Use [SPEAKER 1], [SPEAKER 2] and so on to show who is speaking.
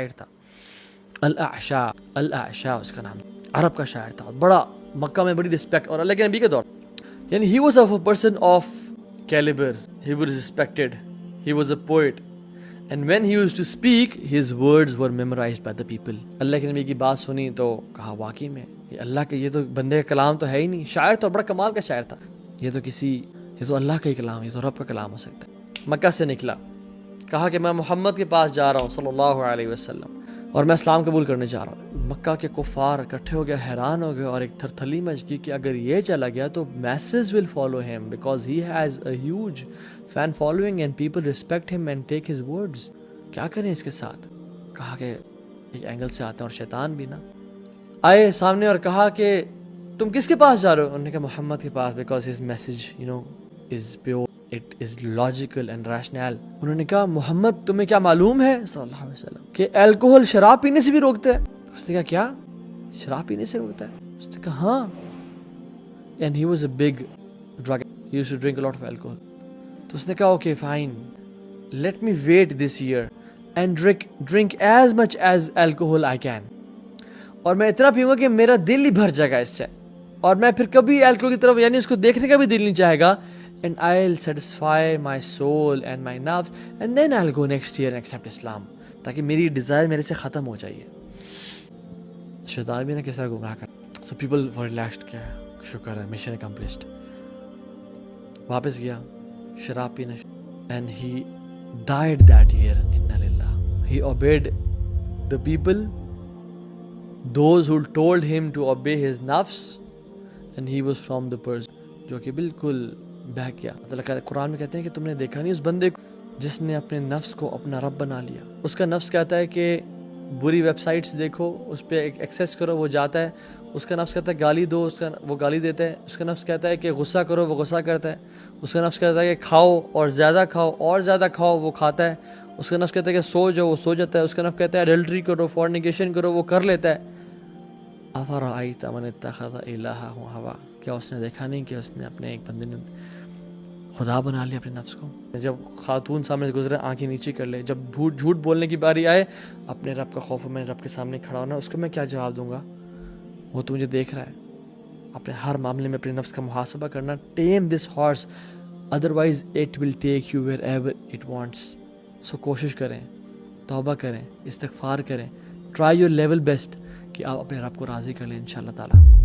[SPEAKER 1] شاعر تھا الاعشاء اس کا نام، عرب کا شاعر تھا، بڑا مکہ میں بڑی رسپیکٹ، اور اللہ کے نبی کے دور یعنی he was a person of caliber, he was respected, he was a poet, and when he used to speak his words were memorized by the people. اللہ کے نبی کی بات سنی تو کہا واقعی میں یہ اللہ کے، یہ تو بندے کا کلام تو ہے ہی نہیں، شاعر تو بڑا کمال کا شاعر تھا، یہ تو اللہ کا ہی کلام، یہ تو رب کا کلام ہو سکتا ہے۔ مکہ سے نکلا، کہا کہ میں محمد کے پاس جا رہا ہوں صلی اللہ علیہ وسلم، اور میں اسلام قبول کرنے جا رہا ہوں۔ مکہ کے کفار اکٹھے ہو گئے، حیران ہو گئے، اور ایک تھرتھلی مچ گئی کہ اگر یہ چلا گیا تو masses will follow him because he has a huge fan following and people respect him and take his words. کیا کریں اس کے ساتھ؟ کہا کہ ایک اینگل سے آتے ہیں، اور شیطان بھی نا آئے سامنے اور کہا کہ تم کس کے پاس جا رہے ہو؟ انہوں نے کہا محمد کے پاس because his message is pure, it is logical and rational. انہوں نے کہا محمد تمہیں کیا معلوم ہے صلی اللہ علیہ وسلم کہ الکوہل شراب پینے سے بھی روکتا ہے؟ اس نے کہا کیا شراب پینے سے روکتا ہے؟ اس نے کہا ہاں، and he was a big drug, he used to drink a lot of alcohol. تو اس نے کہا okay fine, let me wait this year and drink as much as alcohol I can. اور میں اتنا پیوں گا کہ میرا دل ہی بھر جائے گا اس سے، اور میں پھر کبھی الکوہل کی طرف یعنی اس کو دیکھنے کا بھی دل نہیں چاہے گا. And I'll satisfy my soul and my nerves and then I'll go next year and accept Islam. تاکہ میری ڈیزائر میرے سے ختم ہو جائے. شیطان بھی نہ کس طرح گمراہ کر. So people were relaxed کہ شکر ہے mission accomplished. واپس گیا شراب پینا and he died that year. Inna lillah. He obeyed the people, those who told him to obey his nafs, and he was from the person جو کہ بالکل بہک گیا. قرآن میں کہتے ہیں کہ تم نے دیکھا نہیں اس بندے کو جس نے اپنے نفس کو اپنا رب بنا لیا. اس کا نفس کہتا ہے کہ بری ویب سائٹس دیکھو، اس پہ ایکسیس کرو، وہ جاتا ہے. اس کا نفس کہتا ہے گالی دو، وہ گالی دیتا ہے. اس کا نفس کہتا ہے کہ غصہ کرو، وہ غصہ کرتا ہے. اس کا نفس کہتا ہے کہ کھاؤ اور زیادہ کھاؤ اور زیادہ کھاؤ، وہ کھاتا ہے. اس کا نفس کہتا ہے کہ سو جاؤ، وہ سو جاتا ہے. اس کا نفس کہتا ہے ایڈلٹری کرو، فورنیکیشن کرو، وہ کر لیتا ہے. افرأیت من اتخذ الہہ ہوا، کیا اس نے دیکھا نہیں کہ اس نے اپنے ایک بندے نے خدا بنا لیا اپنے نفس کو. جب خاتون سامنے سے گزرے آنکھیں نیچی کر لے. جب جھوٹ بولنے کی باری آئے اپنے رب کا خوف، میں رب کے سامنے کھڑا ہونا، اس کو میں کیا جواب دوں گا؟ وہ تو مجھے دیکھ رہا ہے. اپنے ہر معاملے میں اپنے نفس کا محاسبہ کرنا. Tame this horse otherwise it will take you wherever it wants. So کوشش کریں، توبہ کریں، استغفار کریں، ٹرائی یور لیول بیسٹ کہ آپ اپنے رب کو راضی کر لیں انشاءاللہ تعالی.